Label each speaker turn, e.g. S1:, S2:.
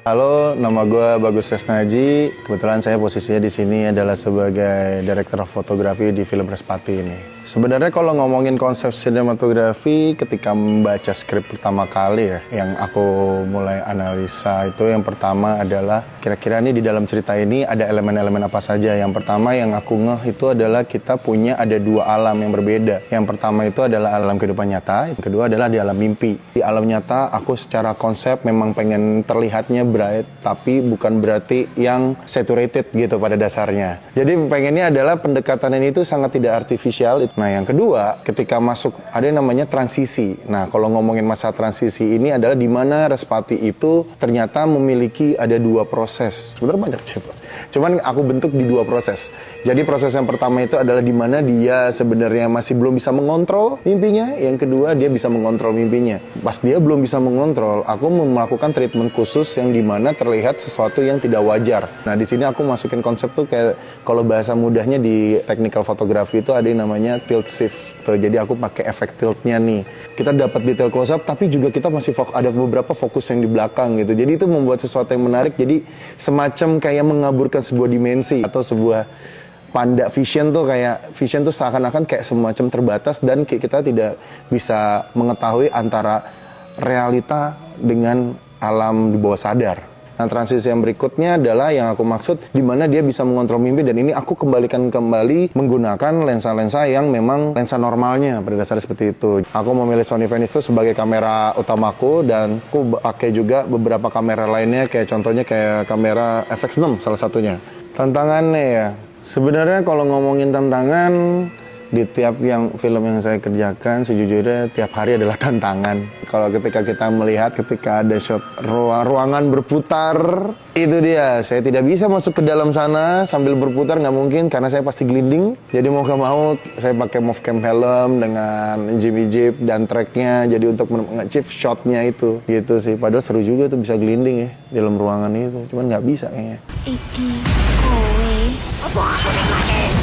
S1: Halo, nama gue Bagus Tresnaji. Kebetulan saya posisinya di sini adalah sebagai Director Fotografi di film Respati ini. Sebenarnya kalau ngomongin konsep sinematografi, ketika membaca skrip pertama kali ya, yang aku mulai analisa itu yang pertama adalah kira-kira ini di dalam cerita ini ada elemen-elemen apa saja. Yang pertama yang aku ngeh itu adalah kita punya ada dua alam yang berbeda. Yang pertama itu adalah alam kehidupan nyata, yang kedua adalah di alam mimpi. Di alam nyata aku secara konsep memang pengen terlihatnya bright, tapi bukan berarti yang saturated gitu pada dasarnya. Jadi pengennya adalah pendekatan ini itu sangat tidak artifisial. Nah yang kedua, ketika masuk ada yang namanya transisi. Nah kalau ngomongin masa transisi ini adalah di mana Respati itu ternyata memiliki ada dua proses. Sebenarnya banyak cepet. Cuman aku bentuk di dua proses. Jadi proses yang pertama itu adalah di mana dia sebenarnya masih belum bisa mengontrol mimpinya. Yang kedua dia bisa mengontrol mimpinya. Pas dia belum bisa mengontrol, aku melakukan treatment khusus yang di mana terlihat sesuatu yang tidak wajar. Nah di sini aku masukin konsep tuh kayak kalau bahasa mudahnya di technical fotografi itu ada yang namanya tilt shift. Tuh, jadi aku pakai efek tiltnya nih. Kita dapat detail close up, tapi juga kita masih ada beberapa fokus yang di belakang gitu. Jadi itu membuat sesuatu yang menarik. Jadi semacam kayak mengaburkan sebuah dimensi atau sebuah panda vision tuh kayak vision tuh seakan-akan kayak semacam terbatas dan kita tidak bisa mengetahui antara realita dengan alam di bawah sadar. Nah transisi yang berikutnya adalah yang aku maksud di mana dia bisa mengontrol mimpi, dan ini aku kembalikan kembali menggunakan lensa-lensa yang memang lensa normalnya pada dasarnya seperti itu. Aku memilih Sony Venice itu sebagai kamera utamaku dan aku pakai juga beberapa kamera lainnya kayak contohnya kayak kamera FX6 salah satunya. Tantangannya ya, sebenarnya kalau ngomongin tantangan di tiap film yang saya kerjakan sejujurnya tiap hari adalah tantangan. Kalau ketika kita melihat ketika ada shot ruangan berputar, itu dia. Saya tidak bisa masuk ke dalam sana sambil berputar, nggak mungkin karena saya pasti gelinding. Jadi mau gak mau saya pakai Movecam helm dengan jeep dan tracknya. Jadi untuk nge-achieve shotnya itu gitu sih. Padahal seru juga tuh bisa gelinding ya di dalam ruangan itu. Cuman nggak bisa kayaknya.
S2: Iki kowe apa aku nek